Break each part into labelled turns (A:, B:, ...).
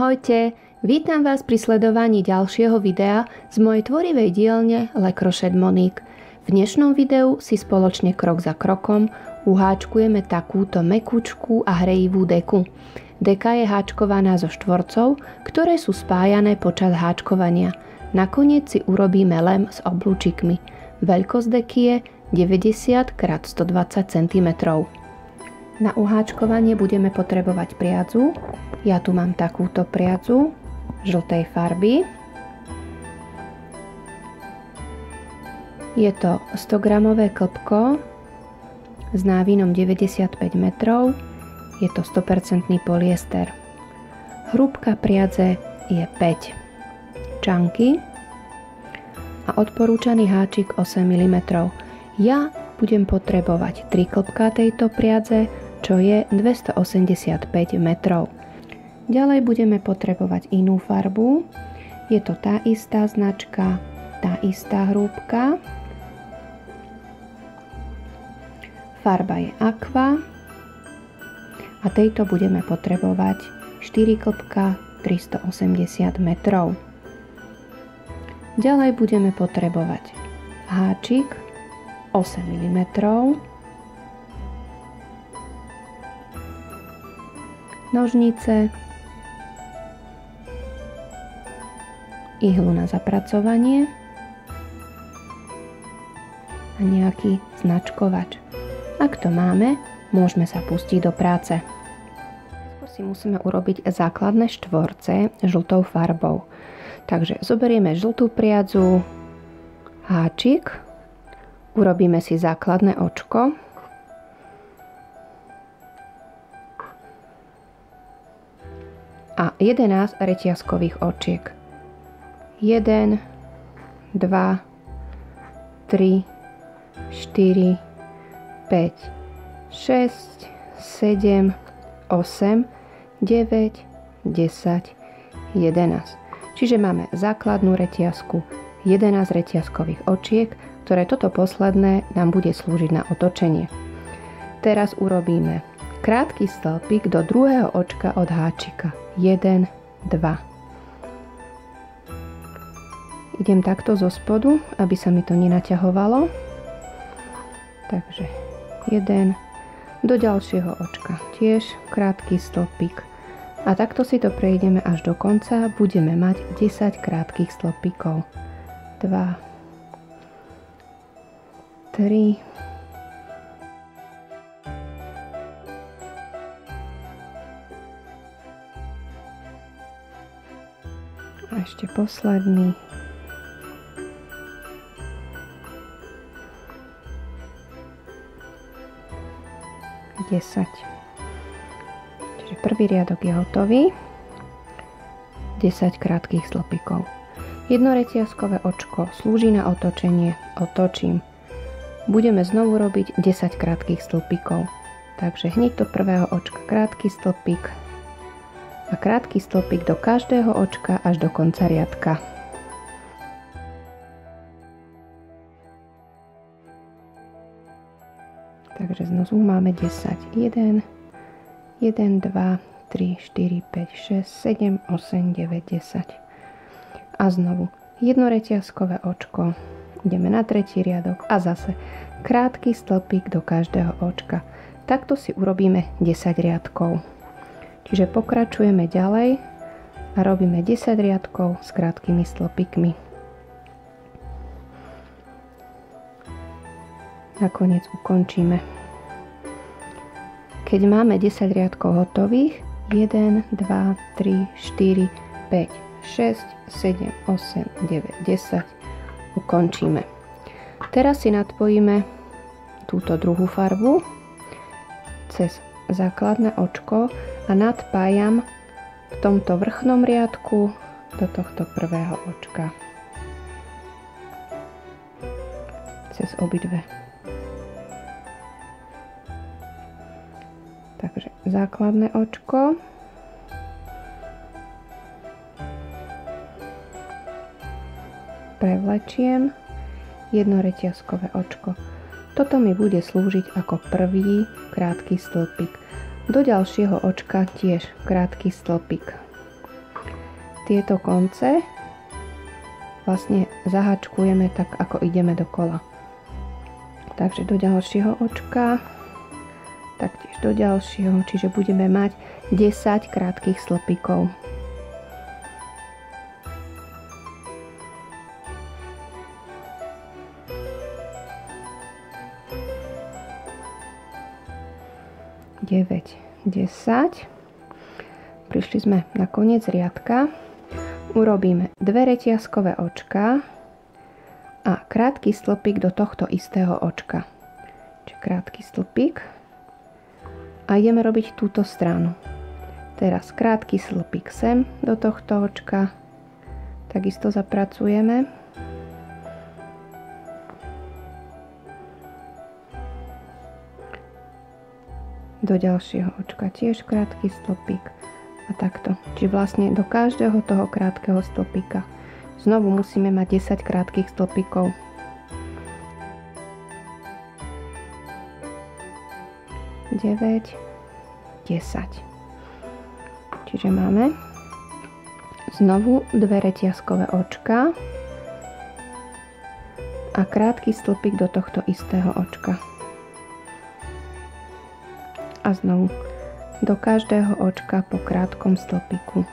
A: Ahojte, vítam vás pri sledovaní ďalšieho videa z mojej tvorivej dielne Le Crochet Monique. V dnešnom videu si spoločne krok za krokom uháčkujeme takúto mekučku a hrejivú deku. Deka je háčkovaná zo štvorcov, ktoré sú spájané počas háčkovania. Nakoniec si urobíme lem s oblúčikmi. Veľkosť deky je 90 x 120 cm. Na uháčkovanie budeme potrebovať priadzu. Ja tu mám takúto priadzu žltej farby. Je to 100 gramové klpko s návinom 95 metrov. Je to 100% polyester. Hrúbka priadze je 5 čanky a odporúčaný háčik 8 mm. Ja budem potrebovať 3 klpká tejto priadze, čo je 285 metrov. Ďalej budeme potrebovať inú farbu. Je to tá istá značka, tá istá hrúbka. Farba je aqua a tejto budeme potrebovať 4 klpka 380 metrov. Ďalej budeme potrebovať háčik 8 mm, nožnice, ihlu na zapracovanie a nejaký značkovač. Ak to máme, môžeme sa pustiť do práce. Skôr si musíme urobiť základné štvorce žltou farbou. Takže zoberieme žltú priadzu, háčik, urobíme si základné očko a 11 reťazkových očiek. 1, 2, 3, 4, 5, 6, 7, 8, 9, 10, 11. Čiže máme základnú reťazku, 11 reťazkových očiek, ktoré toto posledné nám bude slúžiť na otočenie. Teraz urobíme krátky stĺpik do druhého očka od háčika. 1, 2. Idem takto zo spodu, aby sa mi to nenaťahovalo. Takže 1 do ďalšieho očka. Tiež krátky stĺpik. A takto si to prejdeme až do konca. Budeme mať 10 krátkych stĺpikov. 2, 3, a ešte posledný. 10. Čiže prvý riadok je hotový. 10 krátkych stĺpikov. Jedno reťazkové očko slúži na otočenie. Otočím. Budeme znovu robiť 10 krátkych stĺpikov. Takže hneď do prvého očka krátky stĺpik a krátky stĺpik do každého očka až do konca riadka. Takže znovu máme 10. 1, 2, 3, 4, 5, 6, 7, 8, 9, 10. A znovu jedno reťazkové očko. Ideme na tretí riadok a zase krátky stĺpik do každého očka. Takto si urobíme 10 riadkov. Čiže pokračujeme ďalej a robíme 10 riadkov s krátkými stĺpikmi. Nakoniec ukončíme. Keď máme 10 riadkov hotových, 1, 2, 3, 4, 5, 6, 7, 8, 9, 10, ukončíme. Teraz si nadpojíme túto druhú farbu cez základné očko a nadpájam v tomto vrchnom riadku do tohto prvého očka. Cez obidve. Takže základné očko. Prevlečiem jedno reťazkové očko. Toto mi bude slúžiť ako prvý krátky stĺpik. Do ďalšieho očka tiež krátky stĺpik. tieto konce vlastne zahačkujeme tak, ako ideme dokola. Takže do ďalšieho očka, taktiež do ďalšieho, čiže budeme mať 10 krátkych stĺpikov. Deväť, 10. Prišli sme na koniec riadka. Urobíme 2 reťazkové očká a krátky stĺpik do tohto istého očka. Čiže krátky stĺpik a ideme robiť túto stranu. Teraz krátky stĺpik sem do tohto očka. Takisto zapracujeme. Do ďalšieho očka tiež krátky stĺpik. A takto. Čiže vlastne do každého toho krátkeho stĺpika znovu musíme mať 10 krátkych stĺpikov. Deväť, 10. Čiže máme znovu 2 reťazkové očka a krátky stĺpik do tohto istého očka. A znovu do každého očka po krátkom stĺpiku.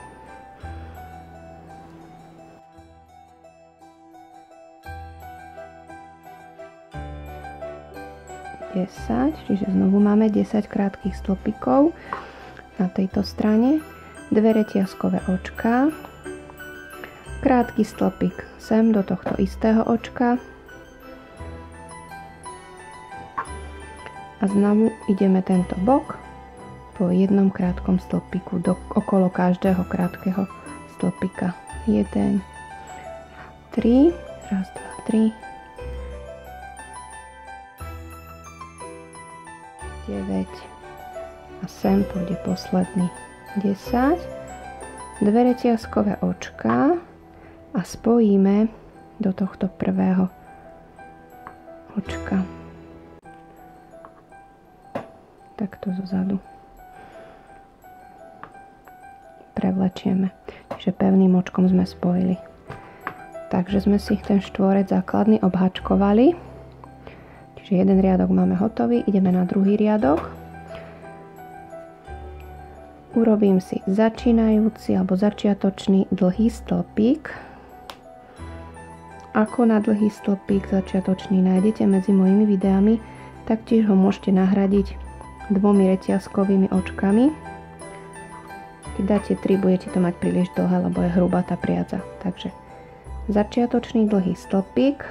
A: Čiže znovu máme 10 krátkych stĺpikov na tejto strane, 2 reťazkové očká, krátky stĺpik sem do tohto istého očka a znovu ideme tento bok po jednom krátkom stĺpiku okolo každého krátkeho stĺpika. 1, 3, raz, 2, 3, 9 a sem pôjde posledný 10, 2 reťazkové očká a spojíme do tohto prvého očka takto zozadu. Prevlečieme. Čiže pevným očkom sme spojili. Takže sme si ten štvorec základný obhačkovali. Čiže jeden riadok máme hotový. Ideme na druhý riadok. Urobím si začínajúci alebo začiatočný dlhý stĺpik. Ako na dlhý stĺpik začiatočný nájdete medzi mojimi videami, taktiež ho môžete nahradiť 2 reťazkovými očkami. Keď dáte 3, budete to mať príliš dlhé, lebo je hrubá tá priadza. Takže začiatočný dlhý stĺpik.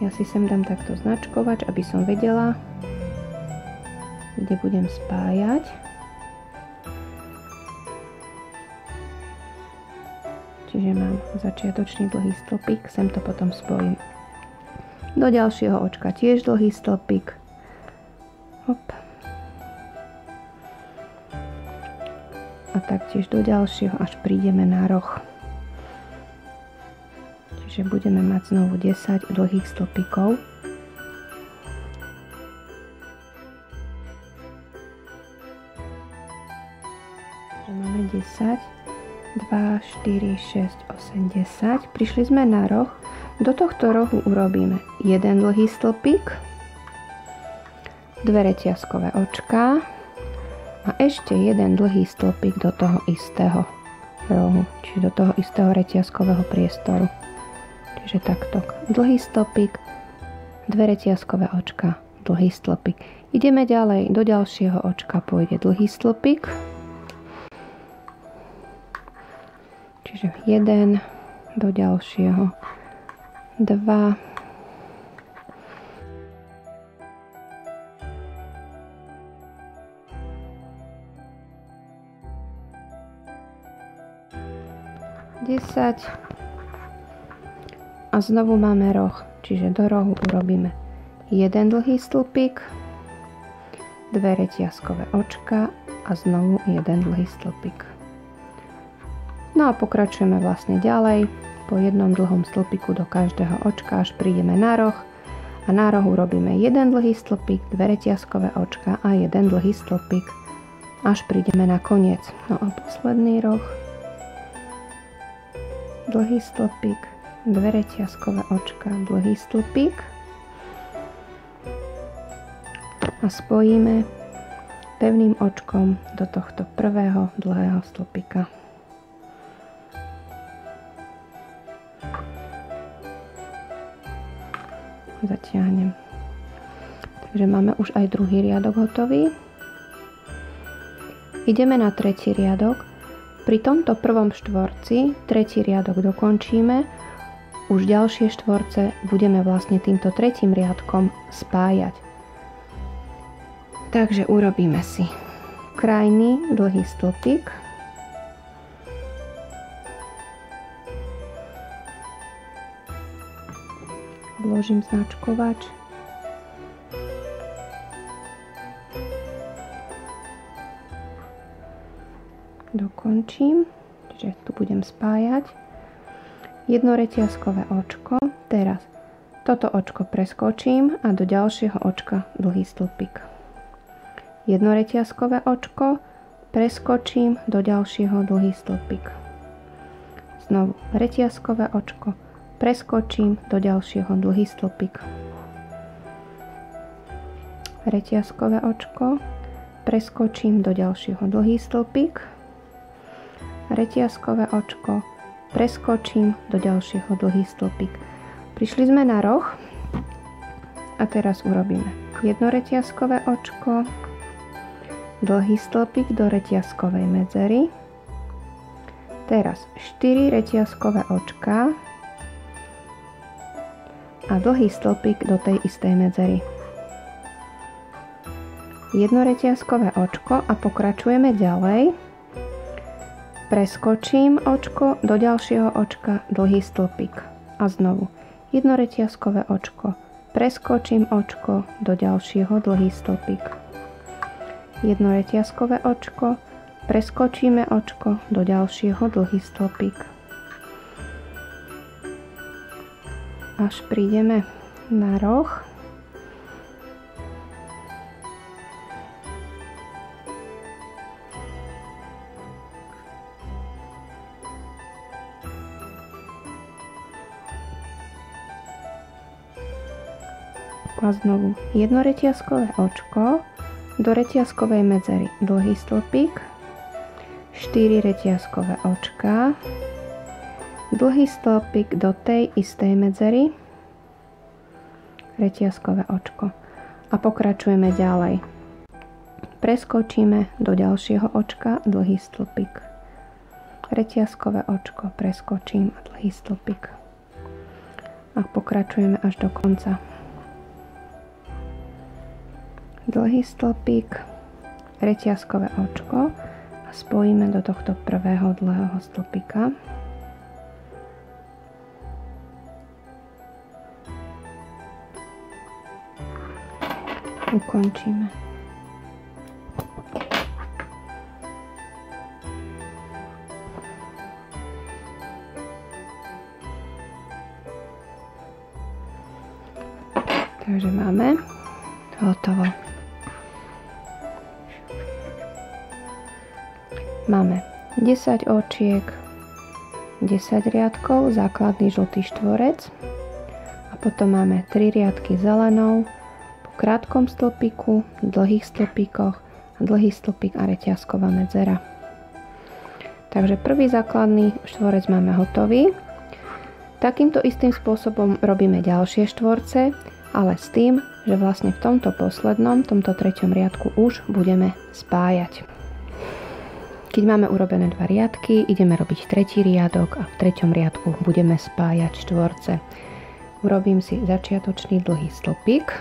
A: Ja si sem dám takto značkovač, aby som vedela, kde budem spájať. Čiže mám začiatočný dlhý stĺpik, sem to potom spojím. Do ďalšieho očka tiež dlhý stĺpik. Hop. A taktiež do ďalšieho, až prídeme na roh. Čiže budeme mať znovu 10 dlhých stĺpikov. Máme 10, 2, 4, 6, 8, 10. Prišli sme na roh. Do tohto rohu urobíme jeden dlhý stĺpik, 2 reťazkové očká a ešte jeden dlhý stĺpik do toho istého rohu, čiže do toho istého reťazkového priestoru. Čiže takto. Dlhý stĺpik, 2 reťazkové očka, dlhý stĺpik. Ideme ďalej, do ďalšieho očka pôjde dlhý stĺpik. Čiže 1, do ďalšieho 2, 10 a znovu máme roh, čiže do rohu urobíme jeden dlhý stĺpik, 2 reťazkové očka a znovu jeden dlhý stĺpik. No a pokračujeme vlastne ďalej po jednom dlhom stĺpiku do každého očka, až prídeme na roh a na rohu robíme jeden dlhý stĺpik, 2 reťazkové očka a jeden dlhý stĺpik, až prídeme na koniec. No a posledný roh. dlhý stĺpik, 2 reťazkové očka, dlhý stĺpik a spojíme pevným očkom do tohto prvého dlhého stĺpika. Zatiahnem. Takže máme už aj druhý riadok hotový. Ideme na tretí riadok. Pri tomto prvom štvorci tretí riadok dokončíme. Už ďalšie štvorce budeme vlastne týmto tretím riadkom spájať. Takže urobíme si krajný dlhý stĺpik. Vložím značkovač. Dokončím, čiže tu budem spájať. Jedno reťazkové očko. Teraz toto očko preskočím a do ďalšieho očka dlhý stĺpik. Jedno reťazkové očko, preskočím do ďalšieho dlhý stĺpik. Znovu reťazkové očko, preskočím do ďalšieho dlhý stĺpik. Reťazkové očko, preskočím do ďalšieho dlhý stĺpik. Reťazkové očko, preskočím do ďalšieho dlhý stĺpik. Prišli sme na roh a teraz urobíme jedno reťazkové očko, dlhý stĺpik do reťazkovej medzery. Teraz 4 reťazkové očka a dlhý stĺpik do tej istej medzery. Jedno reťazkové očko a pokračujeme ďalej. Preskočím očko do ďalšieho očka, dlhý stĺpik. A znovu jedno reťazkové očko, preskočím očko do ďalšieho, dlhý stĺpik. Jedno reťazkové očko, preskočíme očko do ďalšieho, dlhý stĺpik. Až prídeme na roh. A znovu jedno reťazkové očko do reťazkovej medzery, dlhý stĺpik, 4 reťazkové očka, dlhý stĺpik do tej istej medzery, reťazkové očko a pokračujeme ďalej. Preskočíme do ďalšieho očka, dlhý stĺpik, reťazkové očko, preskočím a dlhý stĺpik a pokračujeme až do konca. Dlhý stĺpik, reťazkové očko a spojíme do tohto prvého dlhého stĺpika. Ukončíme. Takže máme hotovo. Máme 10 očiek, 10 riadkov, základný žltý štvorec a potom máme 3 riadky zelenou po krátkom stĺpiku, dlhých stĺpikoch a dlhý stĺpik a reťazková medzera. Takže prvý základný štvorec máme hotový. Takýmto istým spôsobom robíme ďalšie štvorce, ale s tým, že vlastne v tomto poslednom, tomto treťom riadku už budeme spájať. Keď máme urobené 2 riadky, ideme robiť tretí riadok a v treťom riadku budeme spájať štvorce. Urobím si začiatočný dlhý stĺpik.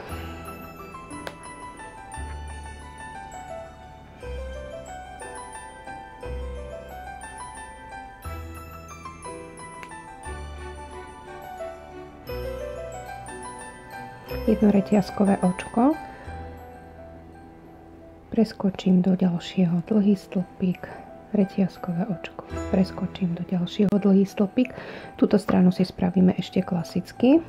A: Jedno reťazkové očko. Preskočím do ďalšieho, dlhý stĺpik, reťazkové očko. Preskočím do ďalšieho, dlhý stĺpik. Túto stranu si spravíme ešte klasicky.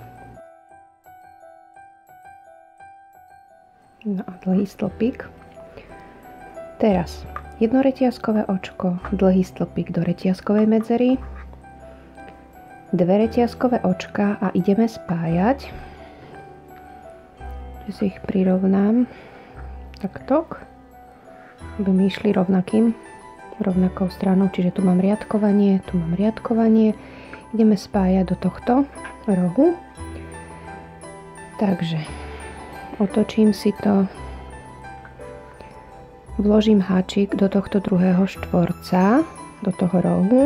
A: No a dlhý stĺpik. Teraz jedno reťazkové očko, dlhý stĺpik do reťazkovej medzery. 2 reťazkové očká a ideme spájať. Že si ich prirovnám takto, aby mi išli rovnakou stranou, čiže tu mám riadkovanie, tu mám riadkovanie. Ideme spájať do tohto rohu. Takže otočím si to, vložím háčik do tohto druhého štvorca, do toho rohu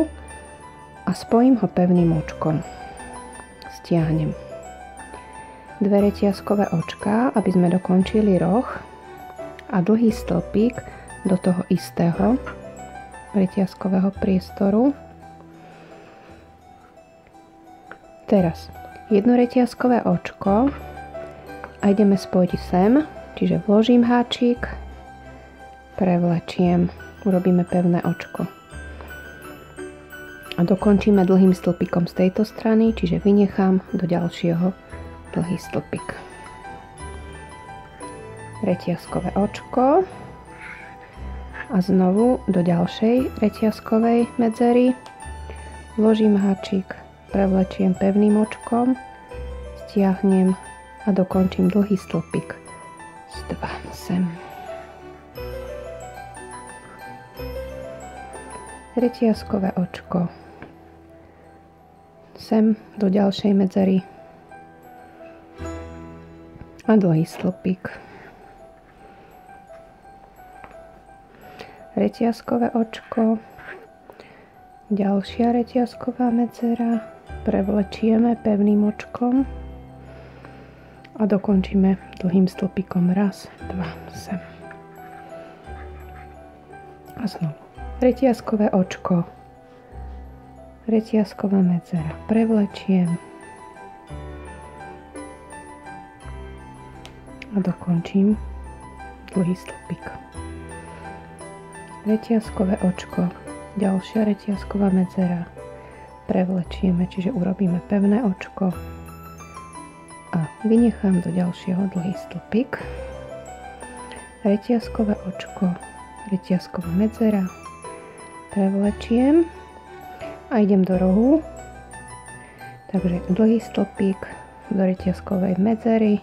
A: a spojím ho pevným očkom. Stiahnem 2 reťazkové očká, aby sme dokončili roh a dlhý stĺpik do toho istého reťazkového priestoru. Teraz 1 reťazkové očko a ideme spojiť sem, čiže vložím háčik, prevlečiem, urobíme pevné očko a dokončíme dlhým stĺpikom z tejto strany, čiže vynechám do ďalšieho dlhý stĺpik. Reťazkové očko a znovu do ďalšej reťazkovej medzery vložím háčik, prevlečiem pevným očkom, stiahnem a dokončím dlhý stĺpik z 2 sem. Reťazkové očko sem do ďalšej medzery a dlhý stĺpik. Reťazkové očko, ďalšia reťazková medzera, prevlečieme pevným očkom a dokončíme dlhým stĺpikom 1, 2 sem. A znovu reťazkové očko, reťazková medzera, prevlečiem a dokončím dlhý stĺpik. Reťazkové očko, ďalšia reťazková medzera, prevlečieme, čiže urobíme pevné očko a vynechám do ďalšieho dlhý stĺpik. Reťazkové očko, reťazková medzera, prevlečiem a idem do rohu. Takže dlhý stĺpik do reťazkovej medzery,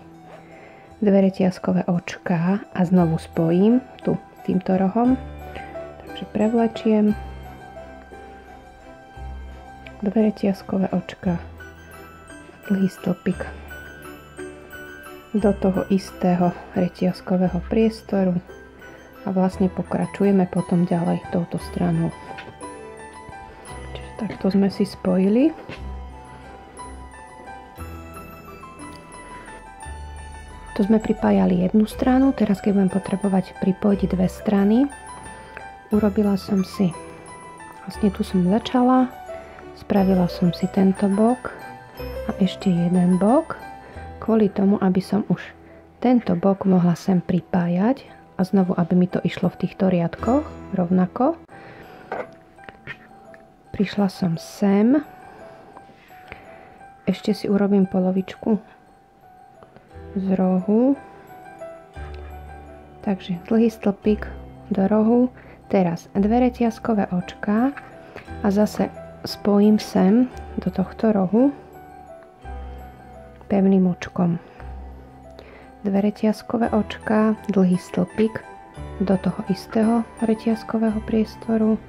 A: 2 reťazkové očká a znovu spojím tu týmto rohom. Takže prevlečiem 2 reťazkové očka, dlhý stĺpik do toho istého reťazkového priestoru a vlastne pokračujeme potom ďalej touto stranou. Čiže takto sme si spojili. Tu sme pripájali jednu stranu, teraz keď budem potrebovať pripojiť 2 strany, urobila som si, vlastne tu som začala, spravila som si tento bok a ešte jeden bok, kvôli tomu, aby som už tento bok mohla sem pripájať a znovu, aby mi to išlo v týchto riadkoch rovnako. Prišla som sem, ešte si urobím polovičku z rohu, takže dlhý stĺpik do rohu, teraz 2 reťazkové očká a zase spojím sem do tohto rohu pevným očkom. 2 reťazkové očká, dlhý stĺpik do toho istého reťazkového priestoru,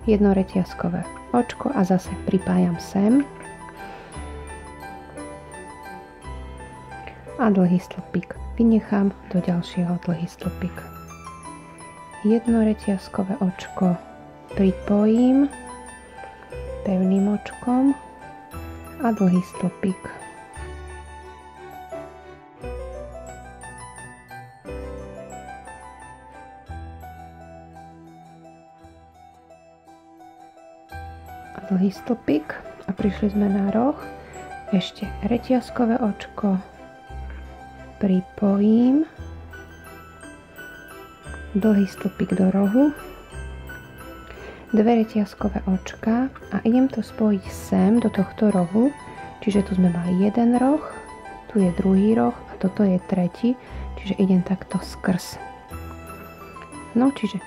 A: 1 reťazkové očko a zase pripájam sem a dlhý stĺpik vynechám do ďalšieho dlhý stĺpik. 1 reťazkové očko pripojím pevným očkom a dlhý stĺpik. A dlhý stĺpik a prišli sme na roh. Ešte reťazkové očko pripojím, dlhý stĺpik do rohu, 2 reťazkové očka a idem to spojiť sem do tohto rohu, čiže tu sme mali jeden roh, tu je druhý roh a toto je tretí, čiže idem takto skrz. No čiže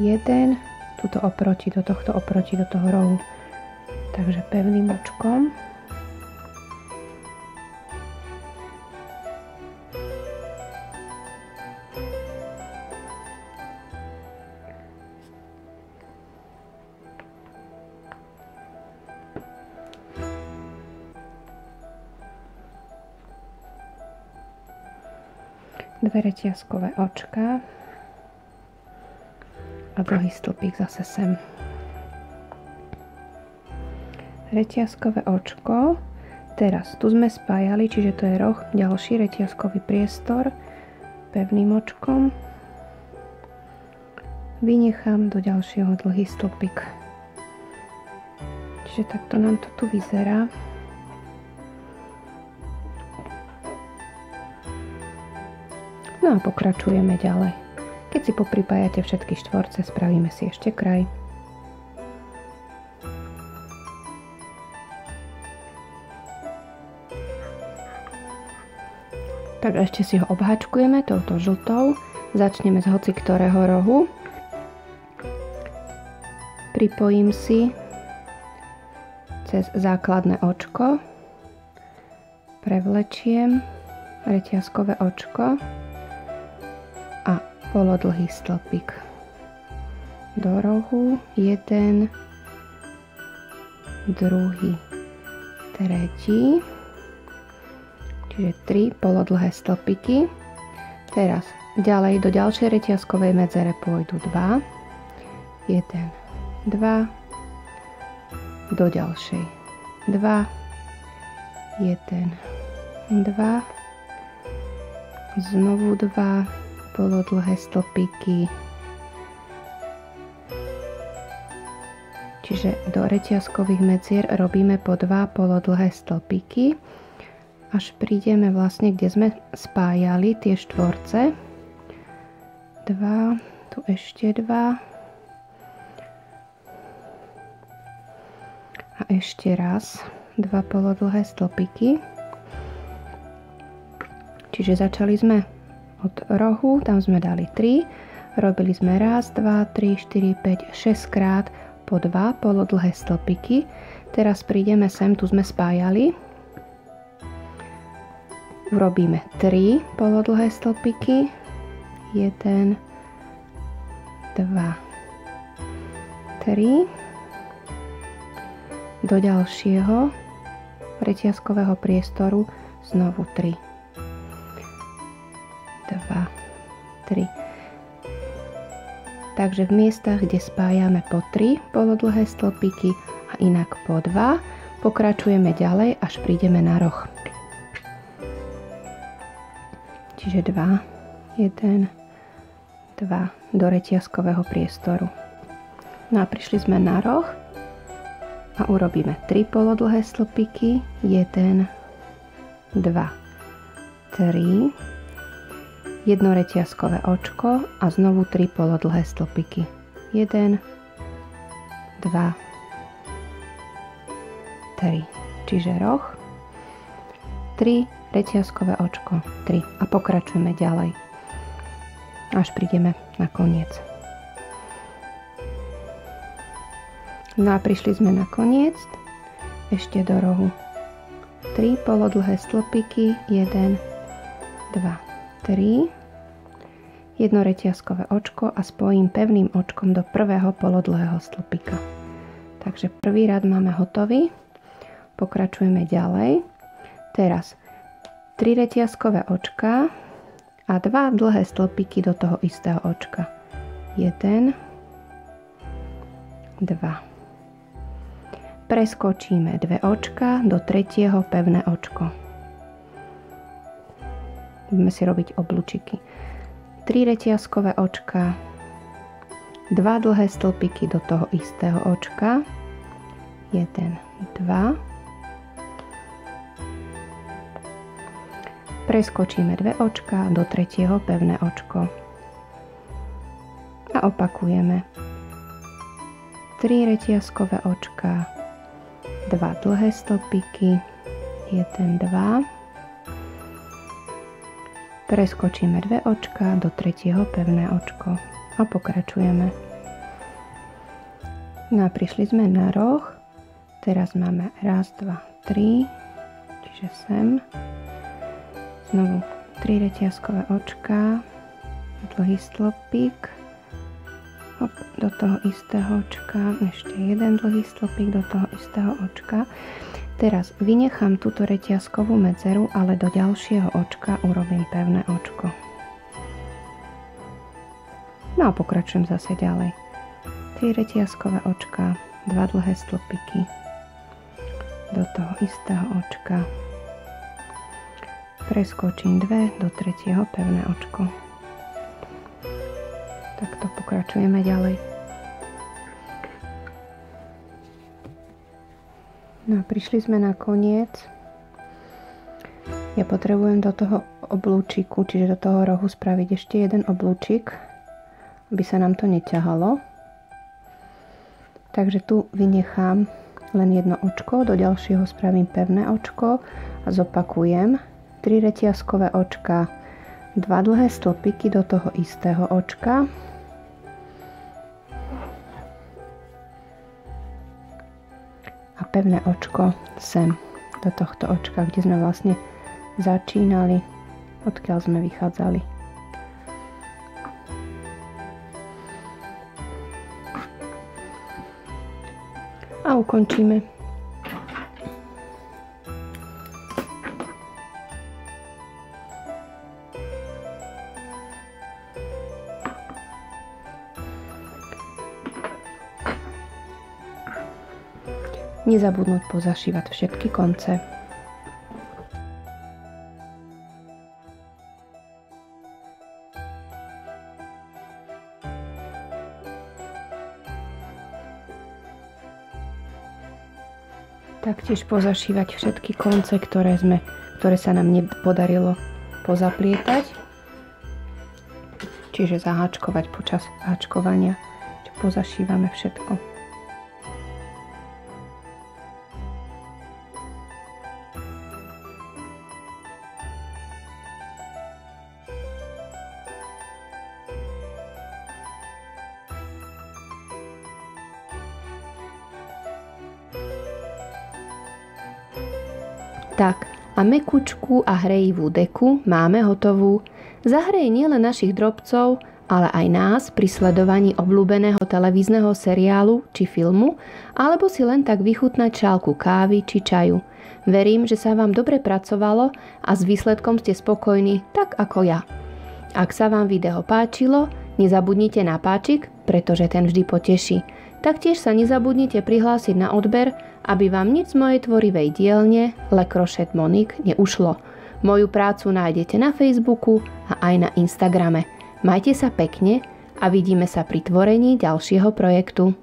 A: jeden, tuto oproti, do tohto oproti, do toho rohu Takže pevným očkom. Dve reťazkové očka a dlhý stĺpik zase sem. Reťazkové očko, teraz tu sme spájali, čiže to je roh, ďalší reťazkový priestor, pevným očkom vynechám do ďalšieho dlhý stĺpik. Čiže takto nám to tu vyzerá. No a pokračujeme ďalej. Keď si popripájate všetky štvorce, spravíme si ešte kraj. Tak ešte si ho obháčkujeme touto žltou. Začneme z hoci ktorého rohu. Pripojím si cez základné očko. Prevlečiem reťazkové očko a polodlhý stĺpik do rohu, jeden, druhý, tretí, čiže 3 polodlhé stĺpiky. Teraz ďalej do ďalšej reťazkovej medzere pôjdu 2, 1, 2, do ďalšej 2, 1, 2, znovu 2 polodlhé stĺpiky, čiže do reťazkových medzier robíme po 2 polodlhé stĺpiky, až prídeme vlastne, kde sme spájali tie štvorce. 2, tu ešte 2 a ešte raz 2 polodlhé stĺpiky. Čiže začali sme od rohu, tam sme dali 3, robili sme 1, 2, 3, 4, 5, 6 krát po 2 polodlhé stĺpiky. Teraz prídeme sem, tu sme spájali, urobíme 3 polodlhé stĺpiky, 1, 2, 3, do ďalšieho reťazkového priestoru znovu 3, 2, 3. Takže v miestach, kde spájame po 3 polodlhé stĺpiky a inak po 2, pokračujeme ďalej, až prídeme na roh. Čiže 2, 1, 2 do reťazkového priestoru. No a prišli sme na roh a urobíme 3 polodlhé stĺpiky, 1, 2, 3, jedno reťazkové očko a znovu 3 polodlhé stĺpiky. 1, 2, 3. Čiže roh, 3 reťazkové očko, 3. A pokračujeme ďalej, až prídeme na koniec. No a prišli sme na koniec, ešte do rohu. 3 polodlhé stĺpiky, 1, 2, 3, jedno reťazkové očko a spojím pevným očkom do prvého polodlhého stĺpika. Takže prvý rad máme hotový. Pokračujeme ďalej. Teraz 3 reťazkové očka a 2 dlhé stĺpiky do toho istého očka. 1, 2. Preskočíme 2 očka do tretieho pevné očko. Budeme si robiť oblúčiky. 3 reťazkové očka, 2 dlhé stĺpiky do toho istého očka, 1, 2. Preskočíme 2 očka do tretieho pevné očko. A opakujeme. 3 reťazkové očka, 2 dlhé stĺpiky, 1, 2. Preskočíme 2 očka do tretieho pevné očko a pokračujeme. No a prišli sme na roh, Teraz máme 1, 2, 3, čiže sem. Znovu 3 reťazkové očká, dlhý stĺpik, hop, do toho istého očka, ešte jeden dlhý stĺpik do toho istého očka. Teraz vynechám túto reťazkovú medzeru, ale do ďalšieho očka urobím pevné očko. No a pokračujem zase ďalej. 3 reťazkové očka, 2 dlhé stĺpiky do toho istého očka. Preskočím 2 do tretieho pevné očko. Takto pokračujeme ďalej. No a prišli sme na koniec. Ja potrebujem do toho oblúčiku, čiže do toho rohu spraviť ešte jeden oblúčik, aby sa nám to neťahalo. Takže tu vynechám len jedno očko, do ďalšieho spravím pevné očko a zopakujem 3 reťazkové očka, 2 dlhé stĺpiky do toho istého očka. A pevné očko sem, do tohto očka, kde sme vlastne začínali, odkiaľ sme vychádzali. A ukončíme. Nezabudnúť pozašívať všetky konce. Taktiež pozašívať všetky konce, ktoré sa nám nepodarilo pozaplietať. Čiže zaháčkovať počas háčkovania. Pozašívame všetko. Tak, a mekučku a hrejivú deku máme hotovú. Zahreje nielen našich drobcov, ale aj nás pri sledovaní obľúbeného televízneho seriálu či filmu, alebo si len tak vychutnať šálku kávy či čaju. Verím, že sa vám dobre pracovalo a s výsledkom ste spokojní, tak ako ja. Ak sa vám video páčilo, nezabudnite na páčik, pretože ten vždy poteší. Taktiež sa nezabudnite prihlásiť na odber, aby vám nič z mojej tvorivej dielne Le Crochet Monique neušlo. Moju prácu nájdete na Facebooku a aj na Instagrame. Majte sa pekne a vidíme sa pri tvorení ďalšieho projektu.